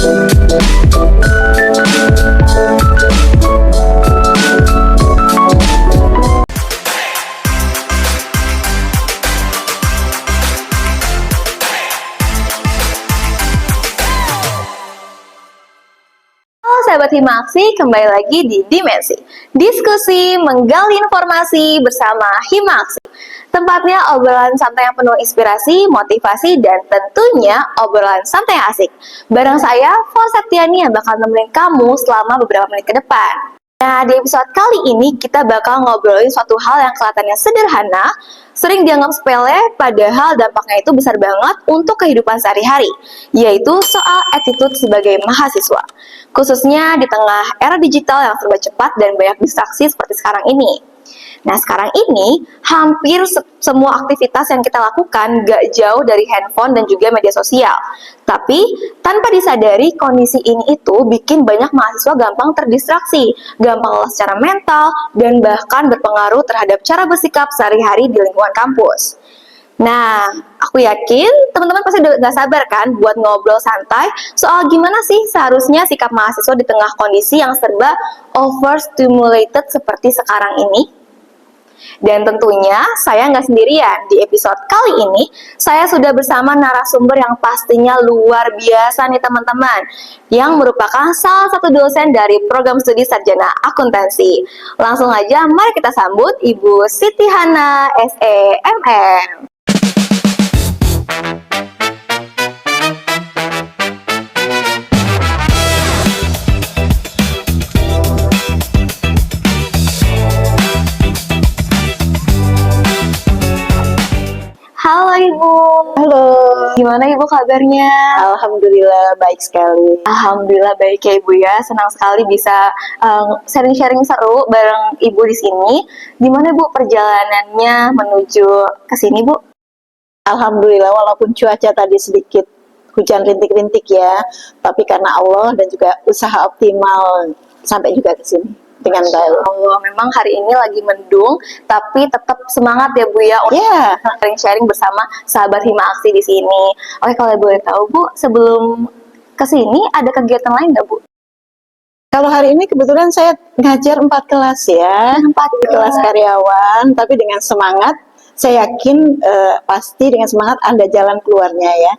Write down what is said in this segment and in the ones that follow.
Sahabat Himaksi, kembali lagi di Dimensi Diskusi Menggali Informasi bersama Himaksi. Tempatnya obrolan santai yang penuh inspirasi, motivasi, dan tentunya obrolan santai yang asik. Bareng saya, Fon Septiani, yang bakal nemenin kamu selama beberapa menit ke depan. Nah, di episode kali ini kita bakal ngobrolin suatu hal yang kelihatannya sederhana, sering dianggap sepele, padahal dampaknya itu besar banget untuk kehidupan sehari-hari, yaitu soal attitude sebagai mahasiswa. Khususnya di tengah era digital yang serba cepat dan banyak distraksi seperti sekarang ini. Nah, sekarang ini hampir semua aktivitas yang kita lakukan gak jauh dari handphone dan juga media sosial. Tapi, tanpa disadari kondisi ini itu bikin banyak mahasiswa gampang terdistraksi, gampang lelah secara mental, dan bahkan berpengaruh terhadap cara bersikap sehari-hari di lingkungan kampus. Nah, aku yakin teman-teman pasti udah gak sabar kan buat ngobrol santai soal gimana sih seharusnya sikap mahasiswa di tengah kondisi yang serba overstimulated seperti sekarang ini. Dan tentunya saya nggak sendirian. Di episode kali ini, saya sudah bersama narasumber yang pastinya luar biasa nih teman-teman, yang merupakan salah satu dosen dari program studi sarjana akuntansi. Langsung aja, mari kita sambut Ibu Siti Hana, SEMM. Halo Ibu. Halo. Gimana Ibu kabarnya? Alhamdulillah baik sekali. Alhamdulillah baik ya Ibu ya. Senang sekali bisa sharing-sharing seru bareng Ibu di sini. Gimana Bu perjalanannya menuju ke sini Bu? Alhamdulillah walaupun cuaca tadi sedikit hujan rintik-rintik ya, tapi karena Allah dan juga usaha optimal sampai juga ke sini dengan baik. Allah, memang hari ini lagi mendung, tapi tetap semangat ya Bu ya untuk sharing-sharing bersama sahabat Himaksi di sini. Oke, kalau boleh tahu Bu, sebelum ke sini ada kegiatan lain nggak Bu? Kalau hari ini kebetulan saya ngajar 4 kelas ya, 4 kelas karyawan, tapi dengan semangat, saya yakin pasti dengan semangat Anda jalan keluarnya ya.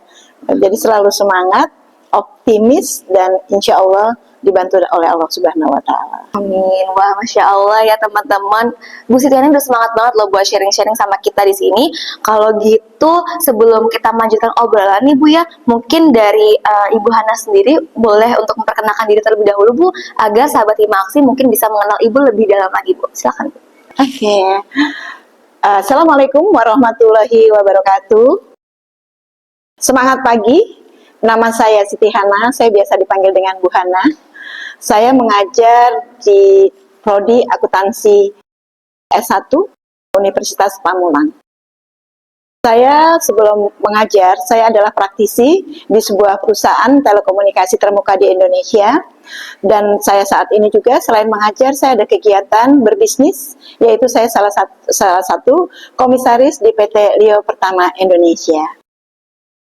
Jadi selalu semangat, optimis, dan insya Allah dibantu oleh Allah Subhanahu wa Ta'ala. Amin. Wah, Masya Allah ya teman-teman. Bu Siti Hana udah semangat banget loh buat sharing-sharing sama kita di sini. Kalau gitu, sebelum kita melanjutkan obrolan nih Bu ya, mungkin dari Ibu Hana sendiri boleh untuk memperkenalkan diri terlebih dahulu Bu, agar sahabat Himaksi mungkin bisa mengenal Ibu lebih dalam lagi Bu. Silakan Bu. Oke. Assalamualaikum warahmatullahi wabarakatuh. Semangat pagi. Nama saya Siti Hana, saya biasa dipanggil dengan Bu Hana. Saya mengajar di Prodi Akuntansi S1 Universitas Pamulang. Saya sebelum mengajar, saya adalah praktisi di sebuah perusahaan telekomunikasi terkemuka di Indonesia. Dan saya saat ini juga selain mengajar, saya ada kegiatan berbisnis, yaitu saya salah satu komisaris di PT Lio Pertama Indonesia.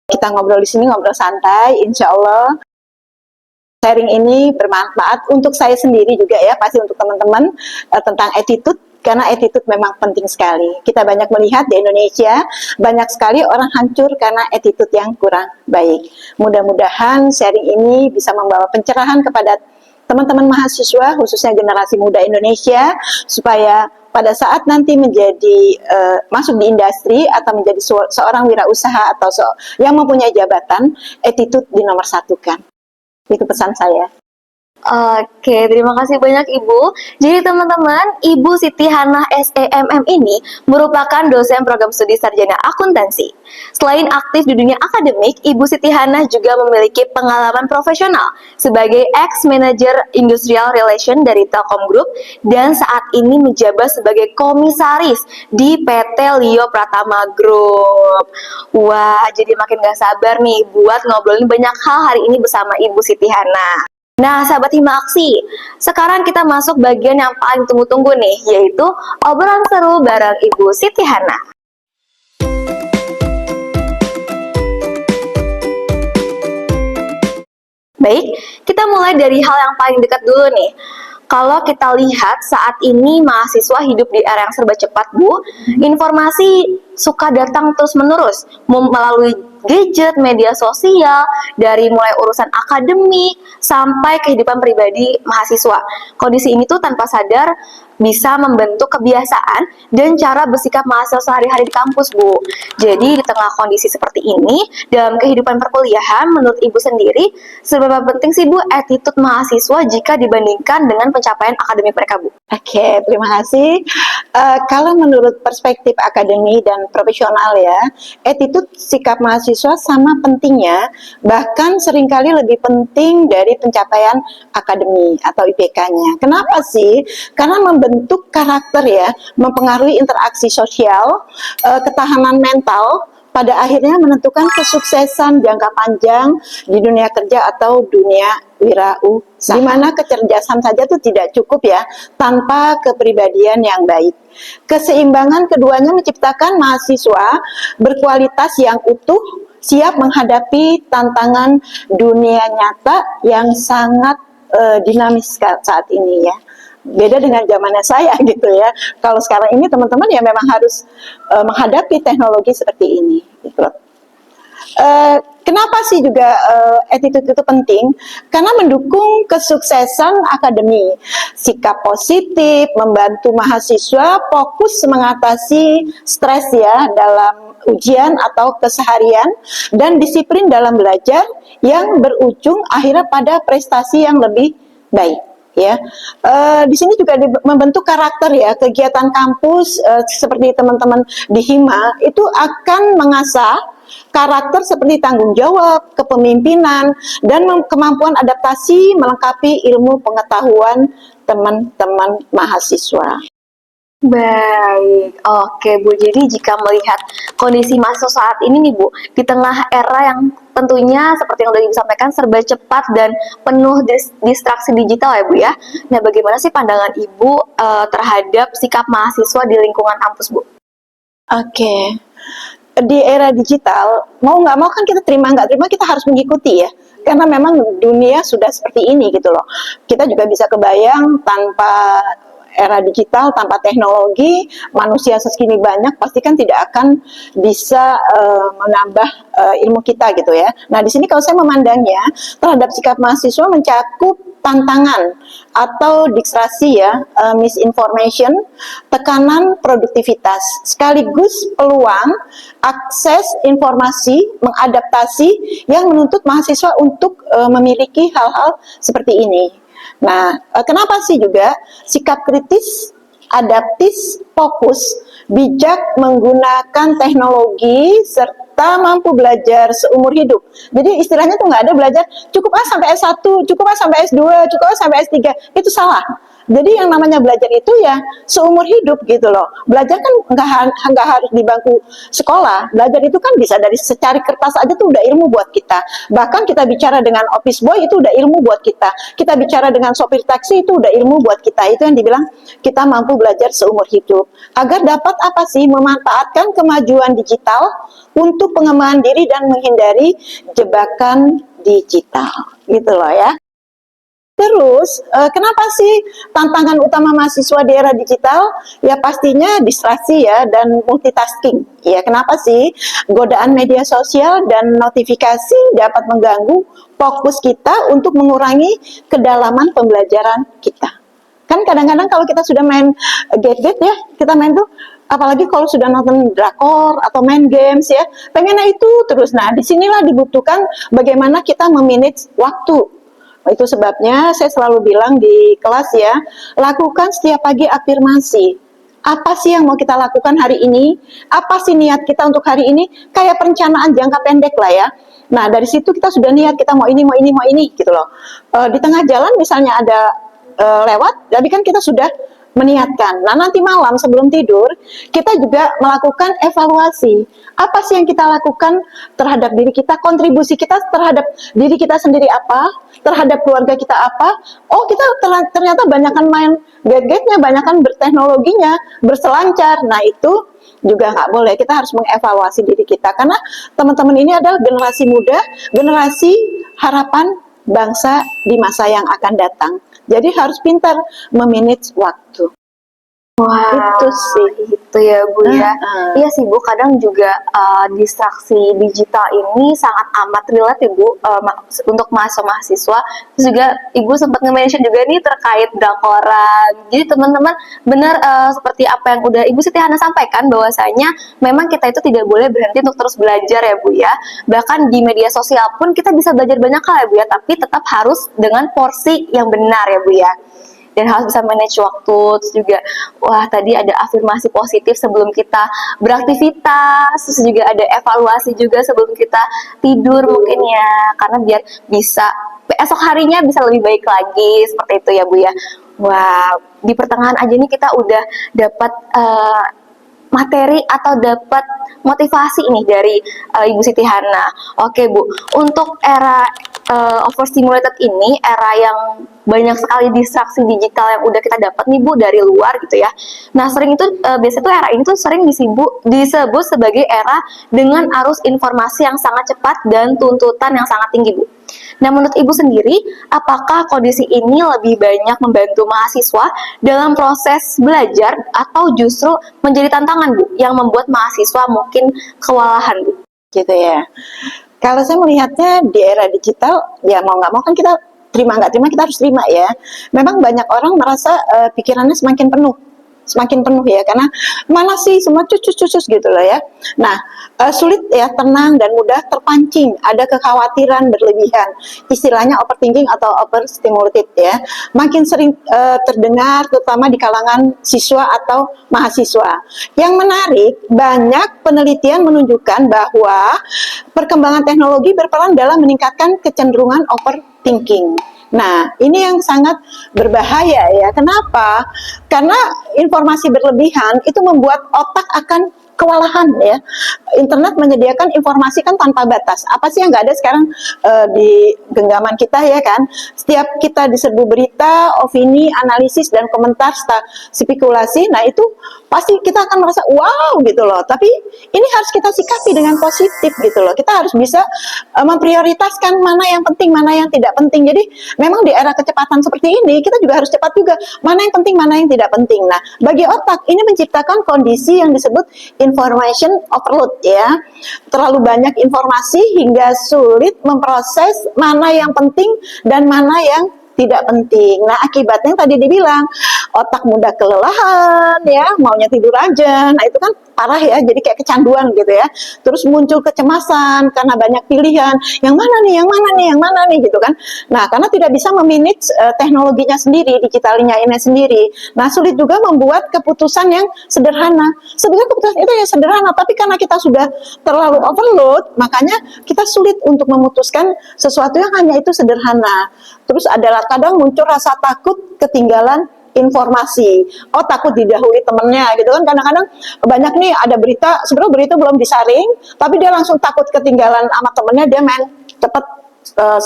Kita ngobrol di sini, ngobrol santai, insya Allah sharing ini bermanfaat untuk saya sendiri juga ya, pasti untuk teman-teman tentang attitude, karena attitude memang penting sekali. Kita banyak melihat di Indonesia, banyak sekali orang hancur karena attitude yang kurang baik. Mudah-mudahan sharing ini bisa membawa pencerahan kepada teman-teman mahasiswa, khususnya generasi muda Indonesia, supaya pada saat nanti menjadi masuk di industri atau menjadi seorang wirausaha atau yang mempunyai jabatan, attitude dinomorsatukan. Itu pesan saya. Oke, terima kasih banyak Ibu. Jadi teman-teman, Ibu Siti Hana SEMM ini merupakan dosen program studi sarjana akuntansi. Selain aktif di dunia akademik, Ibu Siti Hana juga memiliki pengalaman profesional sebagai ex-manager industrial relation dari Telkom Group dan saat ini menjabat sebagai komisaris di PT Lio Pratama Group. Wah, jadi makin gak sabar nih buat ngobrolin banyak hal hari ini bersama Ibu Siti Hana. Nah, sahabat Himaksi, sekarang kita masuk bagian yang paling tunggu-tunggu nih, yaitu obrolan seru bareng Ibu Siti Hana. Baik, kita mulai dari hal yang paling dekat dulu nih. Kalau kita lihat saat ini mahasiswa hidup di era yang serba cepat, Bu, informasi suka datang terus-menerus melalui gadget, media sosial, dari mulai urusan akademik sampai kehidupan pribadi mahasiswa. Kondisi ini tuh tanpa sadar bisa membentuk kebiasaan dan cara bersikap mahasiswa sehari-hari di kampus, Bu. Jadi di tengah kondisi seperti ini, dalam kehidupan perkuliahan, menurut Ibu sendiri, seberapa penting sih Bu attitude mahasiswa jika dibandingkan dengan pencapaian akademik mereka, Bu? Oke, terima kasih. Kalau menurut perspektif akademi dan profesional ya, attitude sikap mahasiswa sama pentingnya, bahkan seringkali lebih penting dari pencapaian akademi atau IPK-nya. Kenapa sih? Karena membentuk karakter ya, mempengaruhi interaksi sosial, ketahanan mental, pada akhirnya menentukan kesuksesan jangka panjang di dunia kerja atau dunia wirausaha. Di mana kecerdasan saja itu tidak cukup ya, tanpa kepribadian yang baik. Keseimbangan keduanya menciptakan mahasiswa berkualitas yang utuh, siap menghadapi tantangan dunia nyata yang sangat dinamis saat ini ya. Beda dengan zamannya saya gitu ya. Kalau sekarang ini teman-teman ya memang harus menghadapi teknologi seperti ini. Gitu. Kenapa sih juga attitude itu penting? Karena mendukung kesuksesan akademi, sikap positif, membantu mahasiswa fokus mengatasi stres ya dalam ujian atau keseharian, dan disiplin dalam belajar yang berujung akhirnya pada prestasi yang lebih baik. Ya, di sini juga membentuk karakter ya. Kegiatan kampus seperti teman-teman di Hima itu akan mengasah karakter seperti tanggung jawab, kepemimpinan, dan kemampuan adaptasi melengkapi ilmu pengetahuan teman-teman mahasiswa. Baik, oke Bu. Jadi jika melihat kondisi mahasiswa saat ini nih Bu, di tengah era yang tentunya seperti yang sudah Ibu sampaikan serba cepat dan penuh distraksi digital ya Bu ya. Nah, bagaimana sih pandangan Ibu terhadap sikap mahasiswa di lingkungan kampus Bu? Oke, di era digital, mau nggak mau kan kita terima nggak terima kita harus mengikuti ya. Karena memang dunia sudah seperti ini gitu loh. Kita juga bisa kebayang tanpa era digital, tanpa teknologi, manusia segini banyak pasti kan tidak akan bisa menambah ilmu kita gitu ya. Nah di sini kalau saya memandangnya terhadap sikap mahasiswa mencakup tantangan atau distraksi ya, misinformation, tekanan produktivitas, sekaligus peluang akses informasi, mengadaptasi yang menuntut mahasiswa untuk memiliki hal-hal seperti ini. Nah, kenapa sih juga sikap kritis, adaptif, fokus, bijak menggunakan teknologi, serta mampu belajar seumur hidup. Jadi istilahnya tuh nggak ada belajar cukup sampai S1, cukup sampai S2, cukup sampai S3. Itu salah. Jadi yang namanya belajar itu ya seumur hidup gitu loh. Belajar kan nggak harus di bangku sekolah. Belajar itu kan bisa dari secari kertas aja tuh udah ilmu buat kita. Bahkan kita bicara dengan office boy itu udah ilmu buat kita. Kita bicara dengan sopir taksi itu udah ilmu buat kita. Itu yang dibilang kita mampu belajar seumur hidup. Agar dapat apa sih? Memanfaatkan kemajuan digital untuk pengembangan diri dan menghindari jebakan digital. Gitu loh ya. Terus, kenapa sih tantangan utama mahasiswa di era digital? Ya pastinya distraksi ya dan multitasking. Ya kenapa sih? Godaan media sosial dan notifikasi dapat mengganggu fokus kita untuk mengurangi kedalaman pembelajaran kita. Kan kadang-kadang kalau kita sudah main gadget ya, kita main tuh apalagi kalau sudah nonton drakor atau main games ya, pengennya itu terus. Nah, disinilah dibutuhkan bagaimana kita memanage waktu. Itu sebabnya saya selalu bilang di kelas ya, lakukan setiap pagi afirmasi. Apa sih yang mau kita lakukan hari ini? Apa sih niat kita untuk hari ini? Kayak perencanaan jangka pendek lah ya. Nah, dari situ kita sudah niat kita mau ini, mau ini, mau ini gitu loh. Di tengah jalan misalnya ada lewat, tapi kan kita sudah meniatkan. Nah, nanti malam sebelum tidur, kita juga melakukan evaluasi. Apa sih yang kita lakukan terhadap diri kita, kontribusi kita terhadap diri kita sendiri apa, terhadap keluarga kita apa. Oh, kita ternyata banyakkan main gadgetnya, banyakkan berteknologinya, berselancar. Nah, itu juga nggak boleh. Kita harus mengevaluasi diri kita. Karena teman-teman ini adalah generasi muda, generasi harapan bangsa di masa yang akan datang. Jadi harus pintar memanage waktu. Wah, Itu sih. itu ya Bu ya. Heeh. Iya sih Bu, kadang juga distraksi digital ini sangat amat relate ya Bu, untuk mahasiswa. Terus juga Ibu sempat nge-mention juga nih terkait drakoran. Jadi teman-teman benar, seperti apa yang udah Ibu Siti Hana sampaikan, bahwasanya memang kita itu tidak boleh berhenti untuk terus belajar ya Bu ya. Bahkan di media sosial pun kita bisa belajar banyak hal ya Bu ya, tapi tetap harus dengan porsi yang benar ya Bu ya, dan harus bisa manage waktu. Terus juga wah, tadi ada afirmasi positif sebelum kita beraktivitas, terus juga ada evaluasi juga sebelum kita tidur mungkin ya, karena biar bisa esok harinya bisa lebih baik lagi, seperti itu ya Bu ya. Wah, di pertengahan aja nih kita udah dapat materi atau dapat motivasi nih dari Ibu Siti Hana. Oke Bu, untuk era overstimulated ini, era yang banyak sekali distraksi digital yang udah kita dapat nih Bu dari luar gitu ya. Nah sering itu biasanya tuh era ini tuh sering disebut sebagai era dengan arus informasi yang sangat cepat dan tuntutan yang sangat tinggi Bu. Nah menurut Ibu sendiri, apakah kondisi ini lebih banyak membantu mahasiswa dalam proses belajar atau justru menjadi tantangan Bu yang membuat mahasiswa mungkin kewalahan Bu? Gitu ya. Kalau saya melihatnya di era digital, ya mau nggak mau kan kita terima nggak terima, kita harus terima ya. Memang banyak orang merasa pikirannya semakin penuh ya, karena mana sih semua cus gitu loh ya. Nah, sulit ya tenang dan mudah terpancing, ada kekhawatiran berlebihan, istilahnya overthinking atau overstimulated ya. Makin sering terdengar terutama di kalangan siswa atau mahasiswa. Yang menarik, banyak penelitian menunjukkan bahwa perkembangan teknologi berperan dalam meningkatkan kecenderungan overthinking. Nah, ini yang sangat berbahaya ya. Kenapa? Karena informasi berlebihan itu membuat otak akan kewalahan ya. Internet menyediakan informasi kan tanpa batas. Apa sih yang nggak ada sekarang di genggaman kita ya kan? Setiap kita diserbu berita, opini, analisis dan komentar spekulasi, nah itu pasti kita akan merasa wow gitu loh. Tapi ini harus kita sikapi dengan positif gitu loh. Kita harus bisa memprioritaskan mana yang penting, mana yang tidak penting. Jadi memang di era kecepatan seperti ini kita juga harus cepat juga. Mana yang penting, mana yang tidak penting. Nah, bagi otak ini menciptakan kondisi yang disebut information overload ya. Terlalu banyak informasi hingga sulit memproses mana yang penting dan mana yang tidak penting. Nah, akibatnya yang tadi dibilang, otak mudah kelelahan ya, maunya tidur aja. Nah, itu kan parah ya, jadi kayak kecanduan gitu ya. Terus muncul kecemasan karena banyak pilihan. Yang mana nih, yang mana nih, yang mana nih gitu kan. Nah, karena tidak bisa memanage teknologinya sendiri, digitalnya ini sendiri. Nah, sulit juga membuat keputusan yang sederhana. Sebenarnya keputusan itu ya sederhana, tapi karena kita sudah terlalu overload, makanya kita sulit untuk memutuskan sesuatu yang hanya itu sederhana. Terus adalah kadang muncul rasa takut ketinggalan informasi. Oh, takut didahului temennya gitu kan. Kadang-kadang banyak nih ada berita, sebenarnya berita belum disaring, tapi dia langsung takut ketinggalan sama temennya, dia main cepet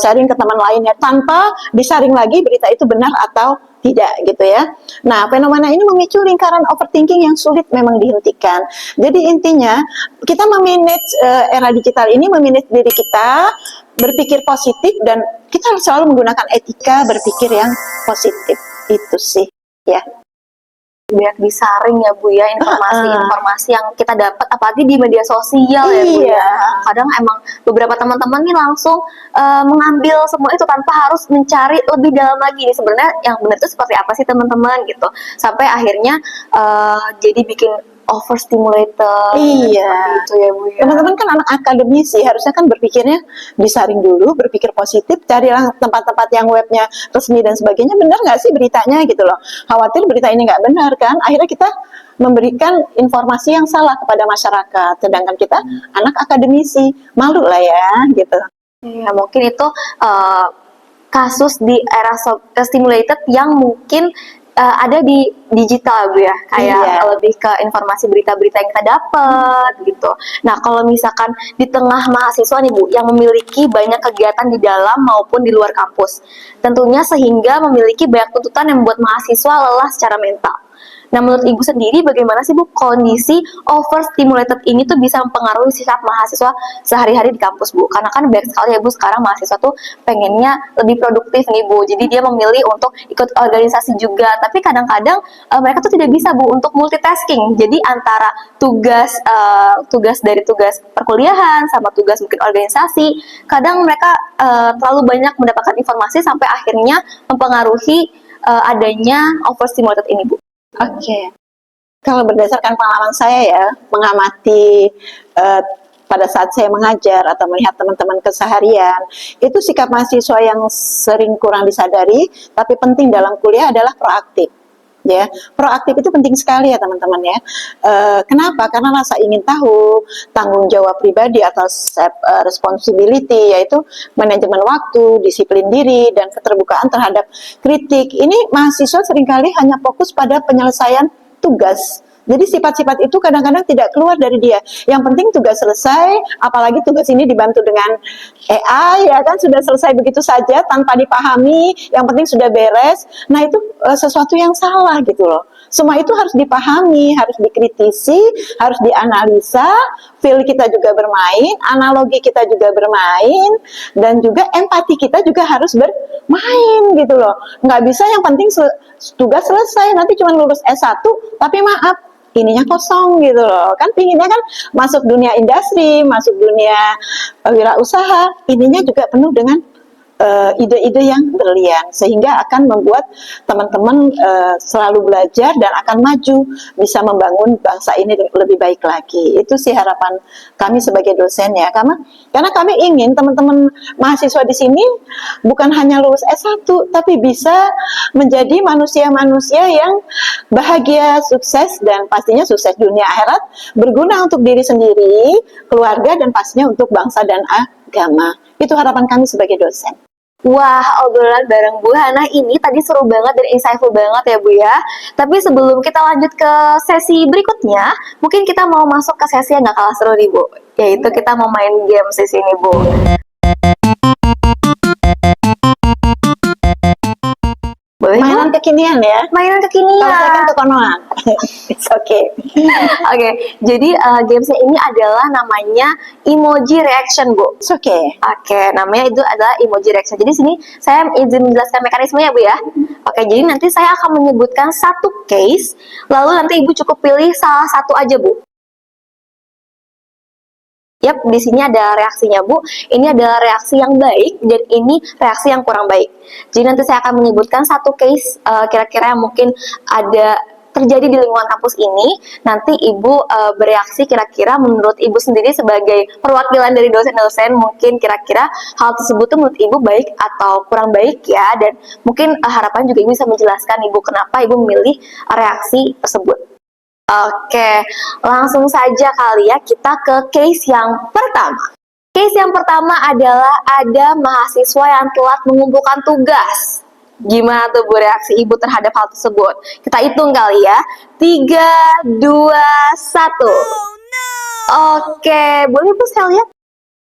sharing ke teman lainnya tanpa disaring lagi berita itu benar atau tidak gitu ya. Nah, fenomena ini memicu lingkaran overthinking yang sulit memang dihentikan. Jadi intinya kita memanage era digital ini, memanage diri kita, berpikir positif, dan kita harus selalu menggunakan etika berpikir yang positif. Itu sih ya. Banyak disaring ya Bu ya informasi-informasi yang kita dapat, apalagi di media sosial ya Bu ya. Kadang emang beberapa teman-teman nih langsung mengambil semua itu tanpa harus mencari lebih dalam lagi nih sebenarnya yang benar itu seperti apa sih teman-teman gitu, sampai akhirnya jadi bikin overstimulated. Iya. Itu ya Bu ya. Teman-teman kan anak akademisi, harusnya kan berpikirnya disaring dulu, berpikir positif, carilah tempat-tempat yang webnya resmi dan sebagainya. Benar nggak sih beritanya gitu loh. Khawatir berita ini nggak benar kan, akhirnya kita memberikan informasi yang salah kepada masyarakat. Sedangkan kita anak akademisi, malu lah ya gitu. Ya, mungkin itu kasus di era stimulated yang mungkin ada di digital Bu ya, kayak lebih ke informasi berita-berita yang kita dapat gitu. Nah, kalau misalkan di tengah mahasiswa nih Bu yang memiliki banyak kegiatan di dalam maupun di luar kampus, tentunya sehingga memiliki banyak tuntutan yang membuat mahasiswa lelah secara mental. Nah, menurut Ibu sendiri bagaimana sih Bu kondisi overstimulated ini tuh bisa mempengaruhi sikap mahasiswa sehari-hari di kampus Bu? Karena kan banyak sekali ya Bu sekarang mahasiswa tuh pengennya lebih produktif nih Bu. Jadi dia memilih untuk ikut organisasi juga. Tapi kadang-kadang mereka tuh tidak bisa Bu untuk multitasking. Jadi antara tugas perkuliahan sama tugas mungkin organisasi, kadang mereka terlalu banyak mendapatkan informasi sampai akhirnya mempengaruhi adanya overstimulated ini Bu. Oke. Kalau berdasarkan pengalaman saya ya, mengamati pada saat saya mengajar atau melihat teman-teman keseharian, itu sikap mahasiswa yang sering kurang disadari, tapi penting dalam kuliah adalah proaktif. Ya, proaktif itu penting sekali ya teman-teman ya. Kenapa? Karena rasa ingin tahu, tanggung jawab pribadi atau self responsibility, yaitu manajemen waktu, disiplin diri, dan keterbukaan terhadap kritik. Ini mahasiswa seringkali hanya fokus pada penyelesaian tugas. Jadi sifat-sifat itu kadang-kadang tidak keluar dari dia. Yang penting tugas selesai, apalagi tugas ini dibantu dengan AI, ya kan, sudah selesai begitu saja tanpa dipahami, yang penting sudah beres. Nah itu sesuatu yang salah gitu loh. Semua itu harus dipahami, harus dikritisi, harus dianalisa, feel kita juga bermain, analogi kita juga bermain, dan juga empati kita juga harus bermain gitu loh. Nggak bisa yang penting tugas selesai, nanti cuma lulus S1, tapi maaf, ininya kosong gitu loh. Kan pinginnya kan masuk dunia industri, masuk dunia wirausaha, ininya juga penuh dengan ide-ide yang berlian, sehingga akan membuat teman-teman selalu belajar dan akan maju, bisa membangun bangsa ini lebih baik lagi. Itu sih harapan kami sebagai dosen ya, karena kami ingin teman-teman mahasiswa di sini bukan hanya lulus S1, tapi bisa menjadi manusia-manusia yang bahagia, sukses, dan pastinya sukses dunia akhirat, berguna untuk diri sendiri, keluarga, dan pastinya untuk bangsa dan agama. Itu harapan kami sebagai dosen. Wah, obrolan bareng Bu Hana ini tadi seru banget dan insightful banget ya Bu ya. Tapi sebelum kita lanjut ke sesi berikutnya, mungkin kita mau masuk ke sesi yang gak kalah seru nih Bu. Yaitu kita mau main game sesi ini Bu. Boleh Mainan Bu? kekinian ya. Mainan kekinian. Kalau saya kan kekonoan. It's okay. Oke, jadi gamesnya ini adalah namanya emoji reaction Bu. It's okay. Oke, namanya itu adalah emoji reaction. Jadi sini saya izin menjelaskan mekanismenya Bu ya. Oke, jadi nanti saya akan menyebutkan satu case, lalu nanti Ibu cukup pilih salah satu aja Bu. Yap, di sini ada reaksinya Bu. Ini adalah reaksi yang baik dan ini reaksi yang kurang baik. Jadi nanti saya akan menyebutkan satu case kira-kira yang mungkin ada terjadi di lingkungan kampus ini. Nanti Ibu bereaksi kira-kira menurut Ibu sendiri sebagai perwakilan dari dosen-dosen, mungkin kira-kira hal tersebut tuh menurut Ibu baik atau kurang baik ya. Dan mungkin harapan juga Ibu bisa menjelaskan Ibu kenapa Ibu memilih reaksi tersebut. Oke, langsung saja kali ya kita ke case yang pertama. Case yang pertama adalah ada mahasiswa yang telat mengumpulkan tugas. Gimana tuh Bu reaksi Ibu terhadap hal tersebut? Kita hitung kali ya. 3, 2, 1. Oke, boleh Bu saya lihat?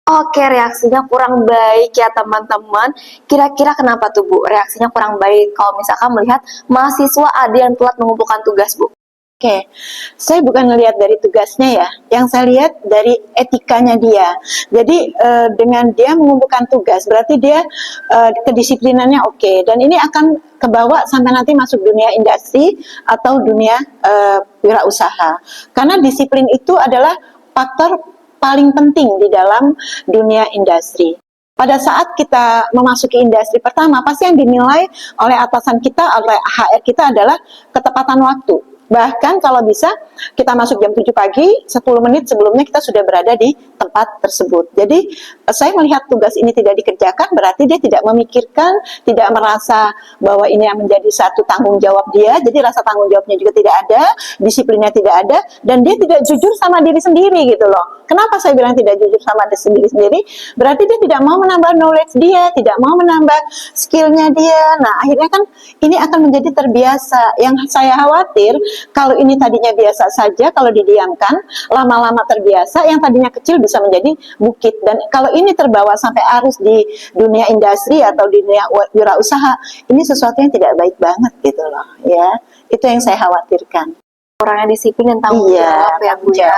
Oke, reaksinya kurang baik ya teman-teman. Kira-kira kenapa tuh Bu reaksinya kurang baik kalau misalkan melihat mahasiswa ada yang telat mengumpulkan tugas Bu? Oke, saya bukan melihat dari tugasnya ya, yang saya lihat dari etikanya dia. Jadi dengan dia mengumpulkan tugas, berarti dia kedisiplinannya oke. Dan ini akan kebawa sampai nanti masuk dunia industri atau dunia wirausaha. Karena disiplin itu adalah faktor paling penting di dalam dunia industri. Pada saat kita memasuki industri pertama, pasti yang dinilai oleh atasan kita, oleh HR kita adalah ketepatan waktu. Bahkan kalau bisa kita masuk jam 7 pagi, 10 menit sebelumnya kita sudah berada di tempat tersebut. Jadi saya melihat tugas ini tidak dikerjakan, berarti dia tidak memikirkan, tidak merasa bahwa ini yang menjadi satu tanggung jawab dia. Jadi rasa tanggung jawabnya juga tidak ada, disiplinnya tidak ada, dan dia tidak jujur sama diri sendiri gitu loh. Kenapa saya bilang tidak jujur sama diri sendiri? Berarti dia tidak mau menambah knowledge dia, tidak mau menambah skillnya dia. Nah akhirnya kan ini akan menjadi terbiasa. Yang saya khawatir kalau ini tadinya biasa saja, kalau didiamkan, lama-lama terbiasa, yang tadinya kecil bisa menjadi bukit. Dan kalau ini terbawa sampai arus di dunia industri atau di dunia wirausaha, ini sesuatu yang tidak baik banget gitu loh, ya. Itu yang saya khawatirkan. Kurangnya disiplin dan tanggung jawab ya Bu ya.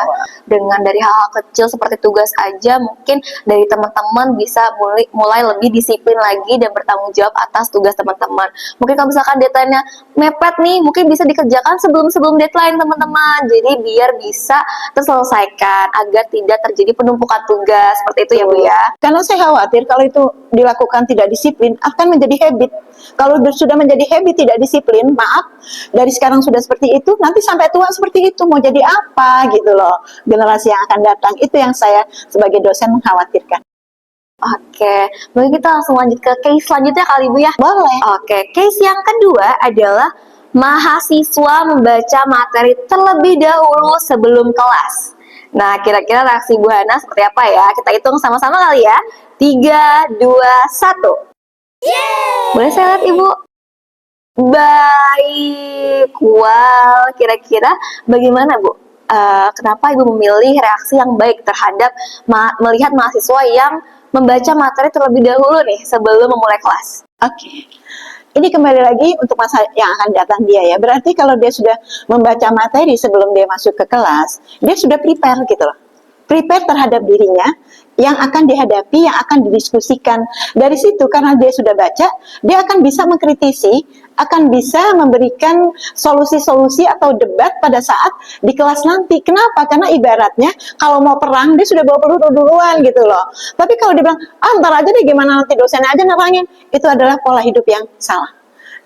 Dengan dari hal-hal kecil seperti tugas aja, mungkin dari teman-teman bisa mulai lebih disiplin lagi dan bertanggung jawab atas tugas teman-teman. Mungkin kalau misalkan deadline-nya mepet nih, mungkin bisa dikerjakan sebelum deadline teman-teman. Jadi biar bisa terselesaikan agar tidak terjadi penumpukan tugas seperti itu ya Bu ya. Karena saya khawatir kalau itu dilakukan tidak disiplin akan menjadi habit. Kalau sudah menjadi habit tidak disiplin, maaf, dari sekarang sudah seperti itu, nanti sampai tua seperti itu, mau jadi apa gitu loh. Generasi yang akan datang, itu yang saya sebagai dosen mengkhawatirkan. Oke, mungkin kita langsung lanjut ke case selanjutnya kali Bu ya. Boleh. Oke, case yang kedua adalah mahasiswa membaca materi terlebih dahulu sebelum kelas. Nah, kira-kira reaksi Bu Hana seperti apa ya? Kita hitung sama-sama kali ya. 3, 2, 1. Boleh saya lihat Ibu? Baik, wow. Kira-kira bagaimana Bu? Kenapa Ibu memilih reaksi yang baik terhadap melihat mahasiswa yang membaca materi terlebih dahulu nih sebelum memulai kelas? Oke. Ini kembali lagi untuk masa yang akan datang dia ya. Berarti kalau dia sudah membaca materi sebelum dia masuk ke kelas, dia sudah prepare gitu loh. Prepare terhadap dirinya yang akan dihadapi, yang akan didiskusikan. Dari situ karena dia sudah baca, dia akan bisa mengkritisi, akan bisa memberikan solusi-solusi atau debat pada saat di kelas nanti. Kenapa? Karena ibaratnya kalau mau perang dia sudah bawa peluru duluan gitu loh. Tapi kalau dia bilang, ntar aja deh gimana nanti dosennya aja nerangin, itu adalah pola hidup yang salah.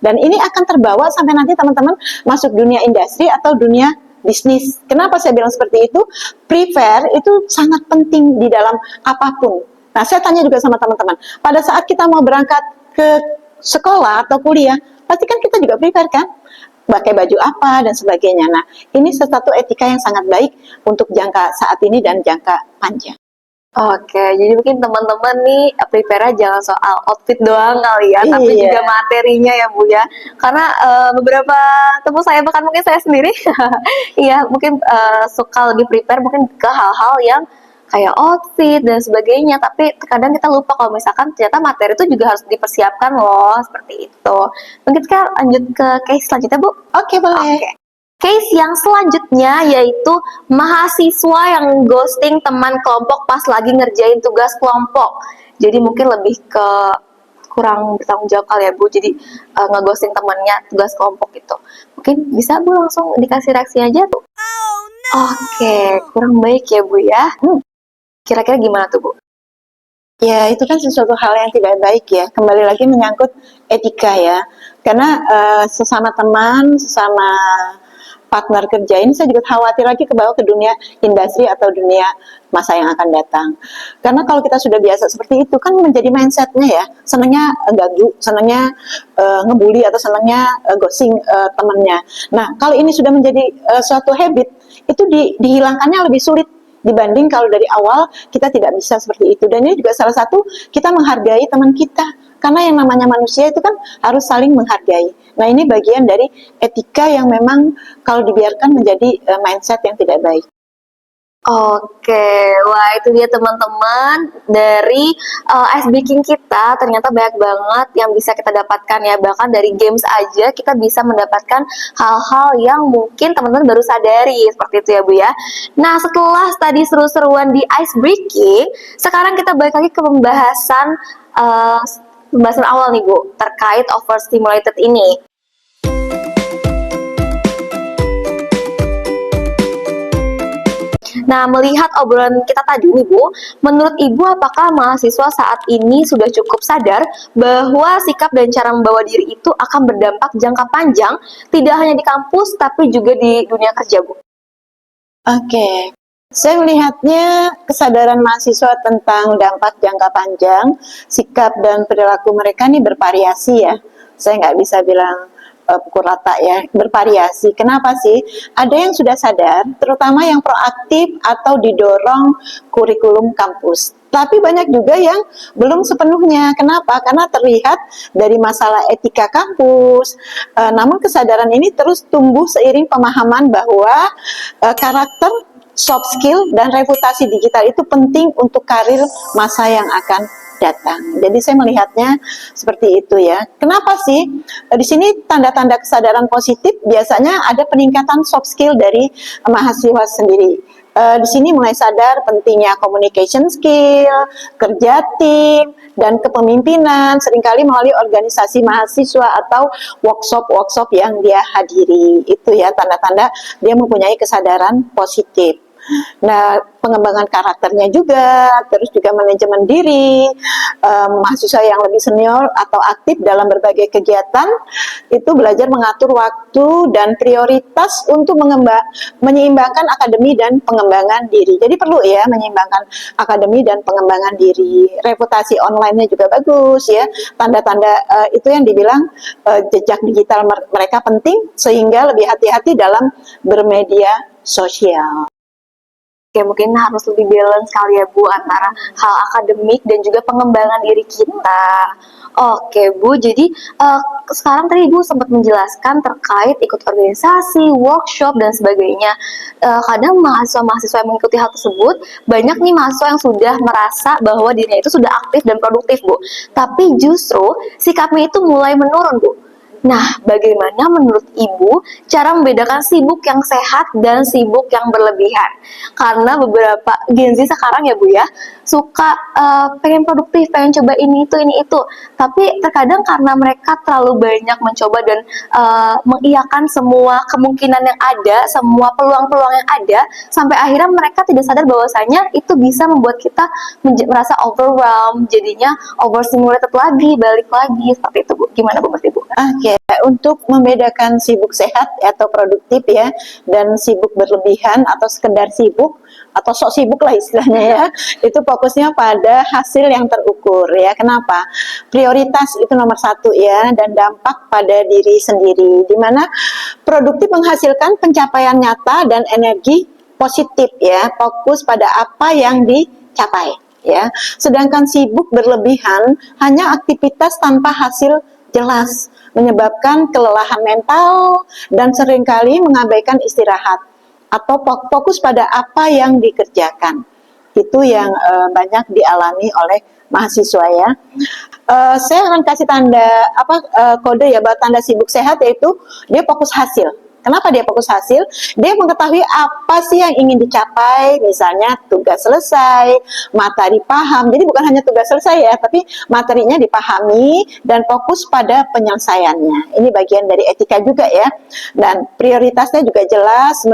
Dan ini akan terbawa sampai nanti teman-teman masuk dunia industri atau dunia bisnis. Kenapa saya bilang seperti itu? Prepare itu sangat penting di dalam apapun. Nah, saya tanya juga sama teman-teman, pada saat kita mau berangkat ke sekolah atau kuliah, pasti kan kita juga prepare kan? Pakai baju apa dan sebagainya. Nah, ini satu etika yang sangat baik untuk jangka saat ini dan jangka panjang. Oke, jadi mungkin teman-teman nih prepare jangan soal outfit doang kali ya, tapi Iya. juga materinya ya Bu ya. Karena beberapa teman saya, bahkan mungkin saya sendiri, iya mungkin suka lebih prepare mungkin ke hal-hal yang kayak outfit dan sebagainya. Tapi terkadang kita lupa kalau misalkan ternyata materi itu juga harus dipersiapkan loh, seperti itu. Mungkin kita lanjut ke case selanjutnya Bu. Oke, boleh. Oke. Case yang selanjutnya yaitu mahasiswa yang ghosting teman kelompok pas lagi ngerjain tugas kelompok. Jadi mungkin lebih ke kurang bertanggung jawab kali ya Bu. Jadi ngeghosting temannya tugas kelompok itu. Mungkin bisa Bu langsung dikasih reaksi aja tuh. Oke, kurang baik ya Bu ya. Kira-kira gimana tuh Bu? Ya, itu kan sesuatu hal yang tidak baik ya. Kembali lagi menyangkut etika ya. Karena sesama teman, sesama partner kerja ini, saya juga khawatir lagi ke bawah ke dunia industri atau dunia masa yang akan datang. Karena kalau kita sudah biasa seperti itu kan menjadi mindsetnya ya, senangnya ganggu, senangnya ngebully atau senangnya ghosting temannya. Nah, kalau ini sudah menjadi suatu habit, itu dihilangkannya lebih sulit dibanding kalau dari awal kita tidak bisa seperti itu. Dan ini juga salah satu kita menghargai teman kita, karena yang namanya manusia itu kan harus saling menghargai. Nah, ini bagian dari etika yang memang kalau dibiarkan menjadi mindset yang tidak baik. Oke, wah itu dia teman-teman dari ice breaking kita. Ternyata banyak banget yang bisa kita dapatkan ya. Bahkan dari games aja kita bisa mendapatkan hal-hal yang mungkin teman-teman baru sadari. Seperti itu ya Bu ya. Nah, setelah tadi seru-seruan di ice breaking, sekarang kita balik lagi ke pembahasan awal nih Bu, terkait overstimulated ini. Nah, melihat obrolan kita tadi nih Bu, menurut Ibu apakah mahasiswa saat ini sudah cukup sadar bahwa sikap dan cara membawa diri itu akan berdampak jangka panjang, tidak hanya di kampus tapi juga di dunia kerja Bu? Oke. Saya melihatnya kesadaran mahasiswa tentang dampak jangka panjang, sikap dan perilaku mereka ini bervariasi ya. Saya nggak bisa bilang pukul rata ya, bervariasi. Kenapa sih? Ada yang sudah sadar, terutama yang proaktif atau didorong kurikulum kampus. Tapi banyak juga yang belum sepenuhnya. Kenapa? Karena terlihat dari masalah etika kampus. Namun kesadaran ini terus tumbuh seiring pemahaman bahwa karakter, soft skill, dan reputasi digital itu penting untuk karir masa yang akan datang. Jadi saya melihatnya seperti itu ya. Kenapa sih? Di sini tanda-tanda kesadaran positif biasanya ada peningkatan soft skill dari mahasiswa sendiri. Di sini mulai sadar pentingnya communication skill, kerja tim, dan kepemimpinan seringkali melalui organisasi mahasiswa atau workshop-workshop yang dia hadiri. Itu ya tanda-tanda dia mempunyai kesadaran positif. Nah, pengembangan karakternya juga, terus juga manajemen diri, mahasiswa yang lebih senior atau aktif dalam berbagai kegiatan, itu belajar mengatur waktu dan prioritas untuk menyeimbangkan akademi dan pengembangan diri. Jadi perlu ya menyeimbangkan akademi dan pengembangan diri. Reputasi online-nya juga bagus ya, tanda-tanda itu yang dibilang jejak digital mereka penting, sehingga lebih hati-hati dalam bermedia sosial. Oke, mungkin harus lebih balance kali ya Bu antara hal akademik dan juga pengembangan diri kita. Oke Bu, jadi sekarang tadi Bu sempat menjelaskan terkait ikut organisasi, workshop dan sebagainya. Kadang mahasiswa-mahasiswa yang mengikuti hal tersebut, banyak nih mahasiswa yang sudah merasa bahwa dirinya itu sudah aktif dan produktif Bu. Tapi justru sikapnya itu mulai menurun Bu. Nah, bagaimana menurut Ibu cara membedakan sibuk yang sehat dan sibuk yang berlebihan? Karena beberapa Gen Z sekarang ya Bu ya, suka pengen produktif, pengen coba ini itu. Tapi terkadang karena mereka terlalu banyak mencoba dan mengiyakan semua kemungkinan yang ada, semua peluang-peluang yang ada, sampai akhirnya mereka tidak sadar bahwasanya itu bisa membuat kita merasa overwhelmed, jadinya overstimulated lagi, balik lagi, seperti itu Bu. Gimana Bu menurut Ibu? Oke, untuk membedakan sibuk sehat atau produktif ya, dan sibuk berlebihan atau sekedar sibuk atau sok sibuk lah istilahnya ya, itu fokusnya pada hasil yang terukur ya. Kenapa? Prioritas itu nomor satu ya, dan dampak pada diri sendiri. Dimana produktif menghasilkan pencapaian nyata dan energi positif ya, fokus pada apa yang dicapai ya. Sedangkan sibuk berlebihan hanya aktivitas tanpa hasil jelas, menyebabkan kelelahan mental dan seringkali mengabaikan istirahat atau fokus pada apa yang dikerjakan. Itu yang banyak dialami oleh mahasiswa ya. Saya akan kasih tanda kode ya, bahwa tanda sibuk sehat yaitu dia fokus hasil. Kenapa dia fokus hasil? Dia mengetahui apa sih yang ingin dicapai, misalnya tugas selesai, materi paham. Jadi bukan hanya tugas selesai ya, tapi materinya dipahami dan fokus pada penyelesaiannya. Ini bagian dari etika juga ya. Dan prioritasnya juga jelas,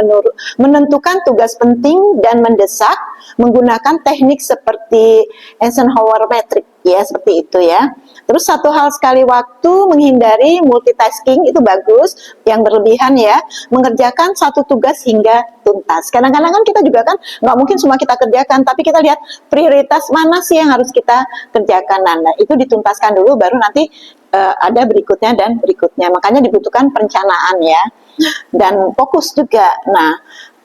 menentukan tugas penting dan mendesak, menggunakan teknik seperti Eisenhower Matrix ya, seperti itu ya. Terus satu hal sekali waktu, menghindari multitasking itu bagus, yang berlebihan ya, mengerjakan satu tugas hingga tuntas. Kadang-kadang kan kita juga kan nggak mungkin semua kita kerjakan, tapi kita lihat prioritas mana sih yang harus kita kerjakan. Nah, itu dituntaskan dulu, baru nanti ada berikutnya dan berikutnya. Makanya dibutuhkan perencanaan ya, dan fokus juga. Nah,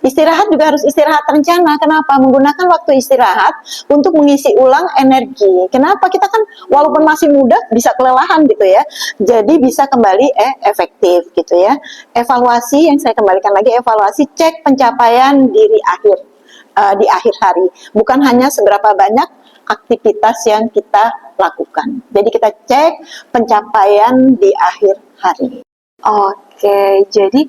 istirahat juga harus istirahat terencana. Kenapa? Menggunakan waktu istirahat untuk mengisi ulang energi. Kenapa? Kita kan walaupun masih muda bisa kelelahan gitu ya. Jadi bisa kembali efektif gitu ya. Evaluasi, yang saya kembalikan lagi, evaluasi, cek pencapaian diri di akhir hari. Bukan hanya seberapa banyak aktivitas yang kita lakukan. Jadi kita cek pencapaian di akhir hari. Oke, jadi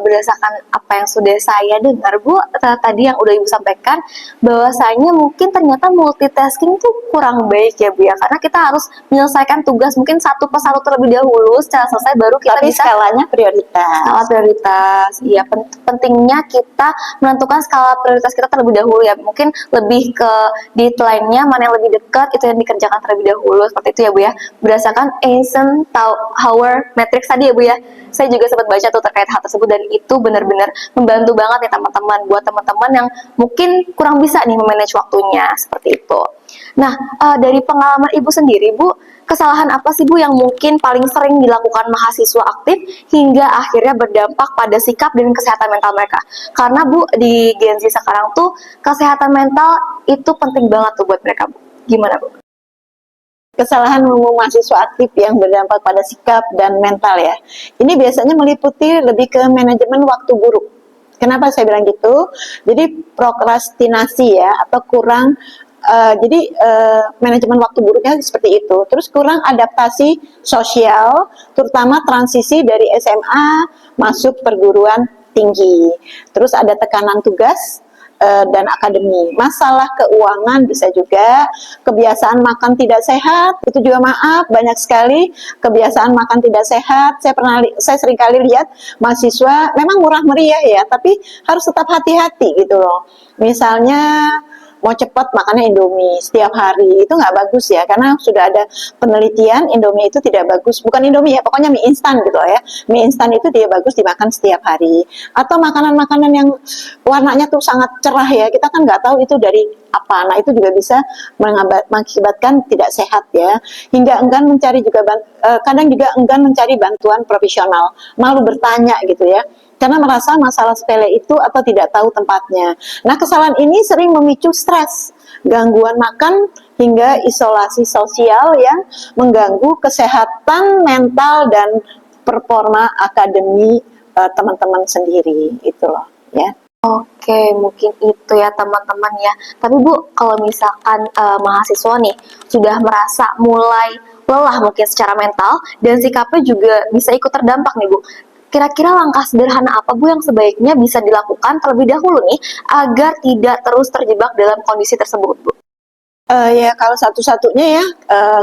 berdasarkan apa yang sudah saya dengar Bu, tadi yang udah Ibu sampaikan, bahwasanya mungkin ternyata multitasking itu kurang baik ya Bu ya, karena kita harus menyelesaikan tugas mungkin satu persatu terlebih dahulu, setelah selesai baru kita Tapi bisa skalanya prioritas. skala prioritas. Iya, pentingnya kita menentukan skala prioritas kita terlebih dahulu ya, mungkin lebih ke deadline-nya mana yang lebih dekat itu yang dikerjakan terlebih dahulu, seperti itu ya Bu ya, berdasarkan Eisenhower Matrix tadi ya Bu ya. Saya saya juga sempat baca tuh terkait hal tersebut, dan itu benar-benar membantu banget nih teman-teman, buat teman-teman yang mungkin kurang bisa nih memanage waktunya seperti itu. Nah, dari pengalaman Ibu sendiri, Bu, kesalahan apa sih Bu yang mungkin paling sering dilakukan mahasiswa aktif hingga akhirnya berdampak pada sikap dan kesehatan mental mereka? Karena Bu, di Gen Z sekarang tuh kesehatan mental itu penting banget tuh buat mereka, Bu. Gimana, Bu? Kesalahan umum mahasiswa aktif yang berdampak pada sikap dan mental ya. Ini biasanya meliputi lebih ke manajemen waktu buruk. Kenapa saya bilang gitu? Jadi prokrastinasi ya, atau kurang manajemen waktu buruknya seperti itu. Terus kurang adaptasi sosial, terutama transisi dari SMA masuk perguruan tinggi. Terus ada tekanan tugas dan akademi. Masalah keuangan bisa juga, kebiasaan makan tidak sehat, itu juga maaf banyak sekali kebiasaan makan tidak sehat. Saya sering kali lihat mahasiswa memang murah meriah ya, tapi harus tetap hati-hati gitu loh. Misalnya mau cepat makannya Indomie setiap hari, itu nggak bagus ya, karena sudah ada penelitian Indomie itu tidak bagus. Bukan Indomie ya, pokoknya mie instan gitu ya. Mie instan itu tidak bagus dimakan setiap hari. Atau makanan-makanan yang warnanya tuh sangat cerah ya, kita kan nggak tahu itu dari apa. Nah itu juga bisa mengakibatkan tidak sehat ya. Hingga enggan mencari juga kadang juga enggan mencari bantuan profesional, malu bertanya gitu ya, karena merasa masalah sepele itu atau tidak tahu tempatnya. Nah, kesalahan ini sering memicu stres, gangguan makan, hingga isolasi sosial yang mengganggu kesehatan mental dan performa akademi teman-teman sendiri. Itu loh, ya. Oke, mungkin itu ya teman-teman ya. Tapi Bu, kalau misalkan mahasiswa nih sudah merasa mulai lelah mungkin secara mental dan sikapnya juga bisa ikut terdampak nih Bu. Kira-kira langkah sederhana apa Bu yang sebaiknya bisa dilakukan terlebih dahulu nih agar tidak terus terjebak dalam kondisi tersebut, Bu? Ya kalau satu-satunya ya,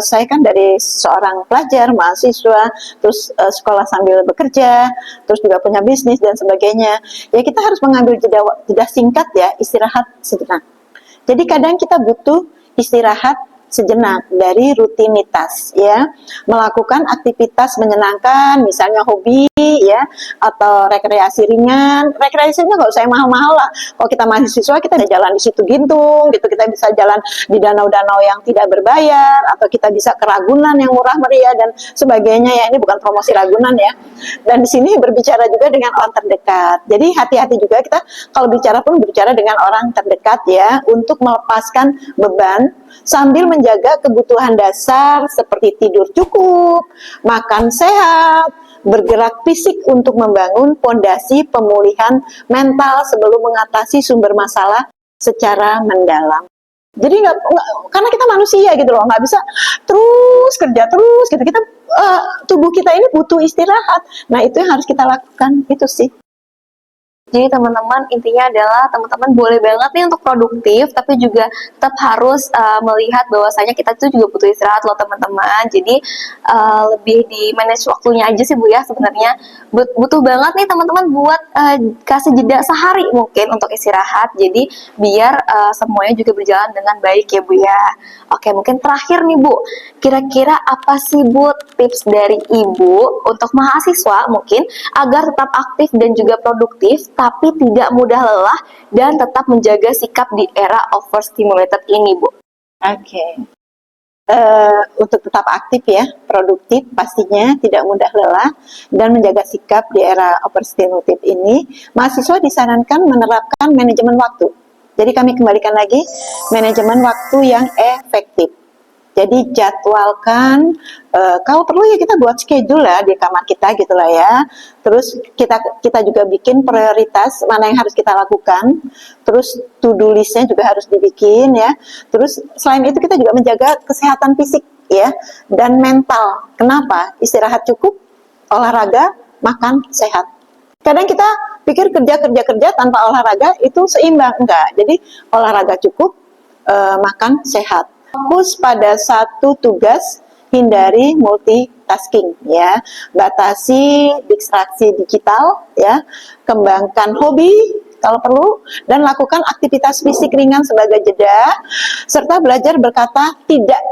saya kan dari seorang pelajar, mahasiswa, terus sekolah sambil bekerja, terus juga punya bisnis dan sebagainya. Ya kita harus mengambil jeda singkat ya, istirahat sejenak. Jadi kadang kita butuh istirahat sejenak dari rutinitas ya, melakukan aktivitas menyenangkan, misalnya hobi ya, atau rekreasi ringan. Rekreasinya nggak usah yang mahal-mahal lah. Kalau kita mahasiswa, kita bisa jalan di situ Gintung gitu, kita bisa jalan di danau-danau yang tidak berbayar, atau kita bisa ke Ragunan yang murah meriah dan sebagainya ya. Ini bukan promosi Ragunan ya. Dan di sini berbicara juga dengan orang terdekat. Jadi hati-hati juga kita kalau bicara pun berbicara dengan orang terdekat ya, untuk melepaskan beban sambil menjaga kebutuhan dasar seperti tidur cukup, makan sehat, bergerak fisik untuk membangun fondasi pemulihan mental sebelum mengatasi sumber masalah secara mendalam. Jadi karena kita manusia gitu loh, nggak bisa terus kerja terus gitu. Kita tubuh kita ini butuh istirahat. Nah itu yang harus kita lakukan, itu sih. Jadi teman-teman, intinya adalah teman-teman boleh banget nih untuk produktif, tapi juga tetap harus melihat bahwasanya kita tuh juga butuh istirahat loh teman-teman. Jadi lebih di manage waktunya aja sih Bu ya sebenarnya. Butuh banget nih teman-teman buat kasih jeda sehari mungkin untuk istirahat. Jadi biar semuanya juga berjalan dengan baik ya Bu ya. Oke, mungkin terakhir nih Bu, kira-kira apa sih Bu tips dari Ibu untuk mahasiswa mungkin agar tetap aktif dan juga produktif tapi tidak mudah lelah dan tetap menjaga sikap di era overstimulated ini, Bu? Oke. Untuk tetap aktif ya, produktif pastinya, tidak mudah lelah dan menjaga sikap di era overstimulated ini, mahasiswa disarankan menerapkan manajemen waktu. Jadi kami kembalikan lagi, manajemen waktu yang efektif. Jadi jadwalkan, kalau perlu ya kita buat schedule lah di kamar kita gitulah ya. Terus kita juga bikin prioritas mana yang harus kita lakukan. Terus to-do listnya juga harus dibikin ya. Terus selain itu kita juga menjaga kesehatan fisik ya dan mental. Kenapa? Istirahat cukup, olahraga, makan sehat. Kadang kita pikir kerja tanpa olahraga itu seimbang, enggak. Jadi olahraga cukup, makan sehat. Fokus pada satu tugas, hindari multitasking ya. Batasi distraksi digital ya. Kembangkan hobi kalau perlu dan lakukan aktivitas fisik ringan sebagai jeda serta belajar berkata tidak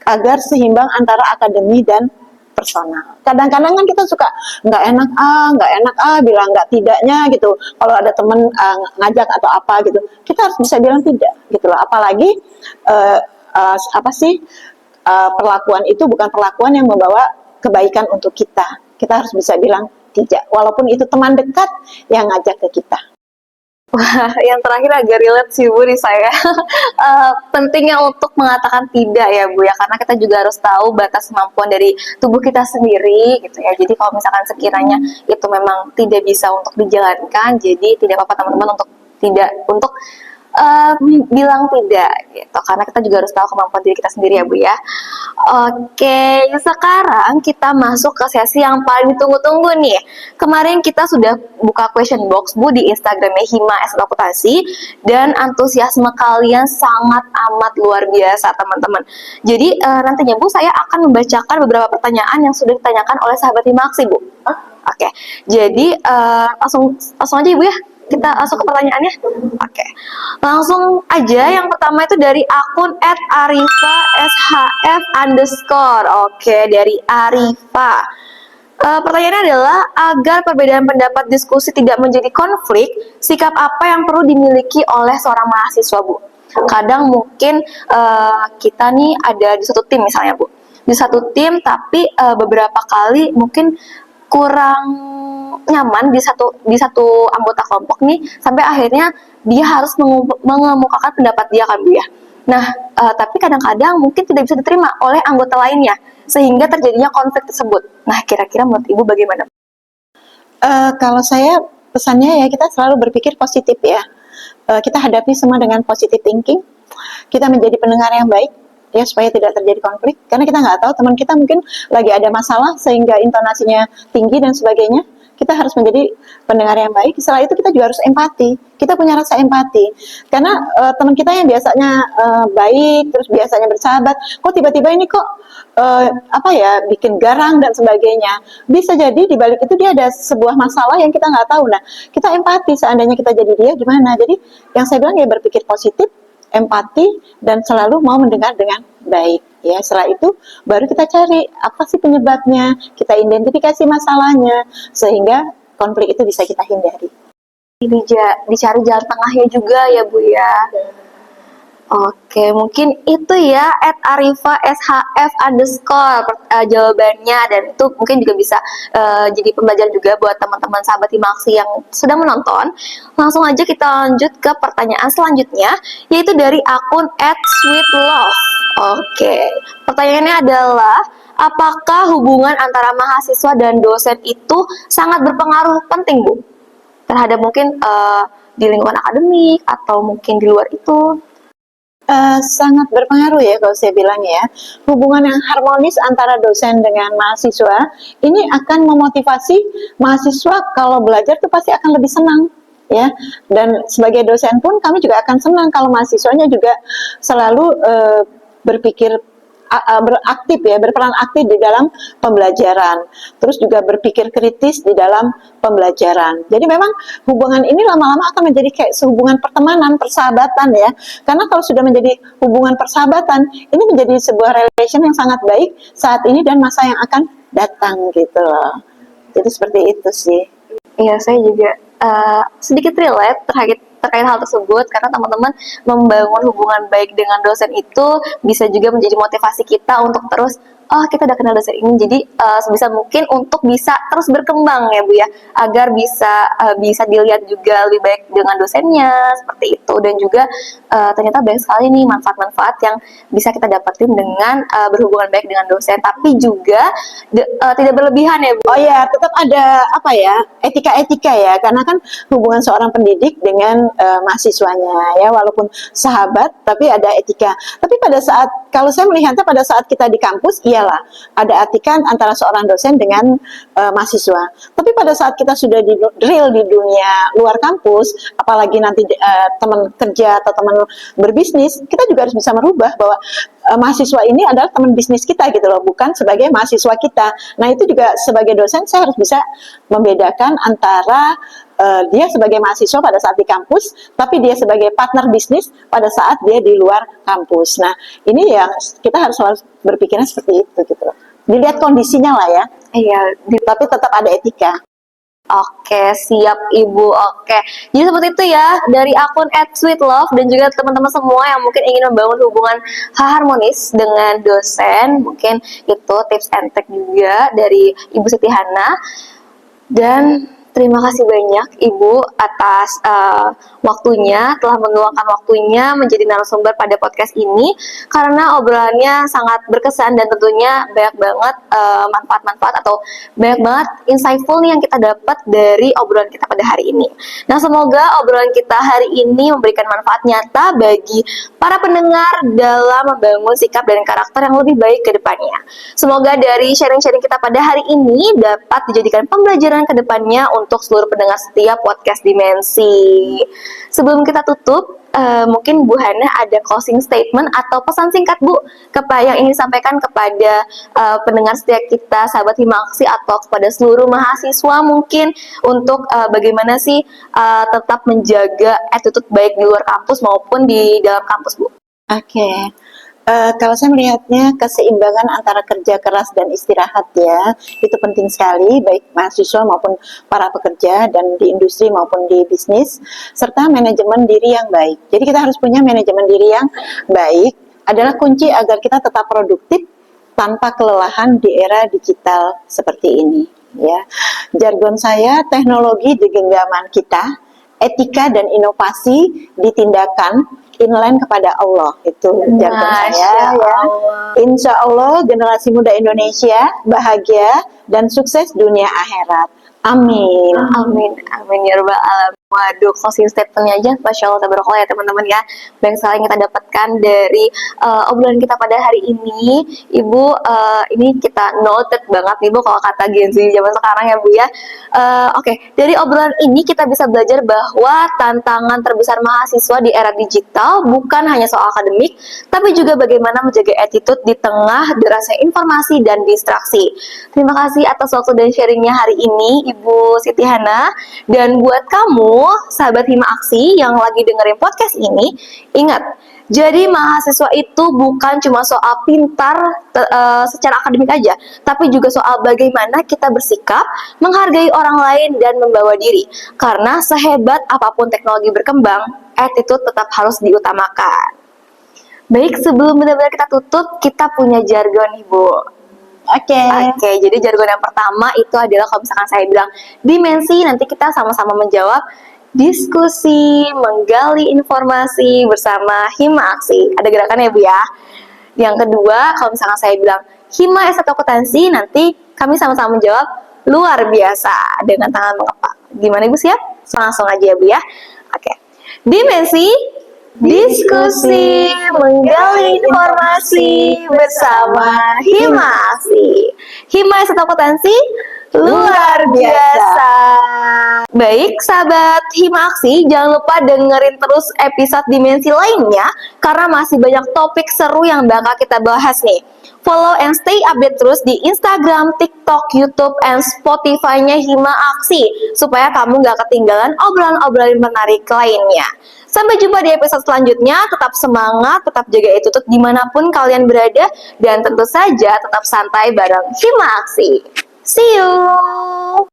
agar seimbang antara akademi dan personal. Kadang-kadang kan kita suka nggak enak bilang nggak tidaknya gitu. Kalau ada temen ngajak atau apa gitu, kita harus bisa bilang tidak gitu loh. Apalagi perlakuan itu bukan perlakuan yang membawa kebaikan untuk kita. Kita harus bisa bilang tidak, walaupun itu teman dekat yang ngajak ke kita. Wah, yang terakhir agak relate sih Bu di saya. Pentingnya untuk mengatakan tidak ya Bu ya, karena kita juga harus tahu batas kemampuan dari tubuh kita sendiri gitu ya. Jadi kalau misalkan sekiranya itu memang tidak bisa untuk dijalankan, jadi tidak apa-apa teman-teman untuk bilang tidak gitu, karena kita juga harus tahu kemampuan diri kita sendiri ya Bu ya. Oke, sekarang kita masuk ke sesi yang paling ditunggu-tunggu nih. Kemarin kita sudah buka question box Bu di Instagramnya Hima S Akuntansi, dan antusiasme kalian sangat amat luar biasa teman-teman. Jadi nantinya Bu saya akan membacakan beberapa pertanyaan yang sudah ditanyakan oleh sahabat Himaksi Bu. Oke, jadi langsung aja Ibu ya. Kita langsung ke pertanyaannya. Oke. Langsung aja, yang pertama itu dari akun @arifa_shf_. Oke, dari Arifa. Pertanyaannya adalah, agar perbedaan pendapat diskusi tidak menjadi konflik, sikap apa yang perlu dimiliki oleh seorang mahasiswa, Bu? Kadang mungkin kita nih ada di satu tim misalnya, Bu. Di satu tim, tapi beberapa kali mungkin kurang nyaman di satu anggota kelompok nih, sampai akhirnya dia harus mengemukakan pendapat dia kan Bu ya. Nah, tapi kadang-kadang mungkin tidak bisa diterima oleh anggota lainnya, sehingga terjadinya konflik tersebut. Nah, kira-kira menurut Ibu bagaimana? Kalau saya pesannya ya, kita selalu berpikir positif ya. Kita hadapi semua dengan positive thinking. Kita menjadi pendengar yang baik ya, supaya tidak terjadi konflik. Karena kita nggak tahu teman kita mungkin lagi ada masalah sehingga intonasinya tinggi dan sebagainya. Kita harus menjadi pendengar yang baik. Setelah itu kita juga harus empati. Kita punya rasa empati. Karena teman kita yang biasanya baik, terus biasanya bersahabat, kok tiba-tiba ini kok bikin garang dan sebagainya. Bisa jadi di balik itu dia ada sebuah masalah yang kita nggak tahu. Nah, kita empati seandainya kita jadi dia gimana. Jadi yang saya bilang ya, berpikir positif, empati, dan selalu mau mendengar dengan baik ya. Setelah itu baru kita cari apa sih penyebabnya, kita identifikasi masalahnya sehingga konflik itu bisa kita hindari. Dicari jalan tengahnya juga ya Bu ya. Oke, mungkin itu ya @arifa_shf_ jawabannya, dan itu mungkin juga bisa jadi pembelajaran juga buat teman-teman sahabat Himaksi yang sedang menonton. Langsung aja kita lanjut ke pertanyaan selanjutnya, yaitu dari akun @sweetlove. Oke, pertanyaannya adalah, apakah hubungan antara mahasiswa dan dosen itu sangat berpengaruh penting Bu terhadap mungkin di lingkungan akademik atau mungkin di luar itu? Sangat berpengaruh ya kalau saya bilang ya. Hubungan yang harmonis antara dosen dengan mahasiswa ini akan memotivasi mahasiswa kalau belajar tuh pasti akan lebih senang ya. Dan sebagai dosen pun kami juga akan senang kalau mahasiswanya juga selalu berpikir beraktif ya, berperan aktif di dalam pembelajaran, terus juga berpikir kritis di dalam pembelajaran. Jadi memang hubungan ini lama-lama akan menjadi kayak sehubungan pertemanan, persahabatan ya. Karena kalau sudah menjadi hubungan persahabatan, ini menjadi sebuah relation yang sangat baik saat ini dan masa yang akan datang gitu loh. Jadi seperti itu sih. Iya, saya juga sedikit relate terkait hal tersebut, karena teman-teman membangun hubungan baik dengan dosen itu bisa juga menjadi motivasi kita untuk terus, kita udah kenal dosen ini, jadi sebisa mungkin untuk bisa terus berkembang ya Bu ya, agar bisa dilihat juga lebih baik dengan dosennya, seperti itu. Dan juga ternyata banyak sekali nih manfaat-manfaat yang bisa kita dapetin dengan berhubungan baik dengan dosen, tapi juga tidak berlebihan ya Bu. Oh ya, tetap ada etika-etika ya, karena kan hubungan seorang pendidik dengan mahasiswanya ya, walaupun sahabat tapi ada etika. Tapi kalau saya melihatnya pada saat kita di kampus, iyalah ada etika antara seorang dosen dengan mahasiswa. Tapi pada saat kita sudah di drill di dunia luar kampus, apalagi nanti teman kerja atau teman berbisnis, kita juga harus bisa merubah bahwa mahasiswa ini adalah teman bisnis kita gitu loh, bukan sebagai mahasiswa kita. Nah itu juga sebagai dosen saya harus bisa membedakan antara dia sebagai mahasiswa pada saat di kampus, tapi dia sebagai partner bisnis pada saat dia di luar kampus. Nah ini yang kita harus selalu berpikirnya seperti itu gitu loh. Dilihat kondisinya lah ya, Iya, tapi tetap ada etika. oke, siap Ibu. Oke. Jadi seperti itu ya dari akun @sweetlove dan juga teman-teman semua yang mungkin ingin membangun hubungan harmonis dengan dosen, mungkin itu tips and trick juga dari Ibu Siti Hana. Dan terima kasih banyak Ibu atas waktunya, telah meluangkan waktunya menjadi narasumber pada podcast ini karena obrolannya sangat berkesan dan tentunya banyak banget manfaat-manfaat atau banyak banget insightful nih yang kita dapat dari obrolan kita pada hari ini. Nah, semoga obrolan kita hari ini memberikan manfaat nyata bagi para pendengar dalam membangun sikap dan karakter yang lebih baik ke depannya. Semoga dari sharing-sharing kita pada hari ini dapat dijadikan pembelajaran ke depannya untuk seluruh pendengar setiap podcast Dimensi. Sebelum kita tutup, mungkin Bu Hana ada closing statement atau pesan singkat Bu yang ingin disampaikan kepada pendengar setia kita, sahabat Himaksi atau kepada seluruh mahasiswa mungkin untuk bagaimana sih tetap menjaga attitude baik di luar kampus maupun di dalam kampus Bu. Oke. Kalau saya melihatnya keseimbangan antara kerja keras dan istirahat ya, itu penting sekali baik mahasiswa maupun para pekerja dan di industri maupun di bisnis, serta manajemen diri yang baik. Jadi kita harus punya manajemen diri yang baik adalah kunci agar kita tetap produktif tanpa kelelahan di era digital seperti ini ya. Jargon saya, teknologi di genggaman kita, etika dan inovasi ditindakan inline kepada Allah, itu jargon saya ya. Insya Allah generasi muda Indonesia bahagia dan sukses dunia akhirat. Amin. Amin, amin ya rabbal alamin. Waduh, closing statementnya aja, masya Allah, tabarakallah ya teman-teman ya. Banyak sekali yang kita dapatkan dari obrolan kita pada hari ini. Ibu, ini kita noted banget nih Bu, kalau kata Gen Z zaman sekarang ya Bu ya. Oke, dari obrolan ini kita bisa belajar bahwa tantangan terbesar mahasiswa di era digital bukan hanya soal akademik, tapi juga bagaimana menjaga attitude di tengah derasnya informasi dan distraksi. Terima kasih atas waktu dan sharingnya hari ini, Ibu Siti Hana. Dan buat kamu, sahabat Hima Aksi yang lagi dengerin podcast ini, ingat, jadi mahasiswa itu bukan cuma soal pintar secara akademik aja, tapi juga soal bagaimana kita bersikap, menghargai orang lain, dan membawa diri. Karena sehebat apapun teknologi berkembang, attitude tetap harus diutamakan. Baik, sebelum benar-benar kita tutup, kita punya jargon nih Bu. Oke, jadi jargon yang pertama itu adalah kalau misalkan saya bilang dimensi, nanti kita sama-sama menjawab diskusi, menggali informasi bersama Hima Aksi. Ada gerakannya Bu ya. Yang kedua, kalau misalkan saya bilang Hima S1 Akuntansi, nanti kami sama-sama menjawab luar biasa dengan tangan mengepak. Gimana Ibu, siap? Langsung aja ya Bu ya. Oke. Dimensi, diskusi, menggali informasi bersama Hima Aksi. Hima S1 Akuntansi, luar biasa. Baik, sahabat Hima Aksi, jangan lupa dengerin terus episode Dimensi lainnya karena masih banyak topik seru yang bakal kita bahas nih. Follow and stay update terus di Instagram, TikTok, YouTube, and Spotify-nya Hima Aksi supaya kamu gak ketinggalan obrolan-obrolan menarik lainnya. Sampai jumpa di episode selanjutnya. Tetap semangat, tetap jaga attitude dimanapun kalian berada, dan tentu saja tetap santai bareng Hima Aksi. See you!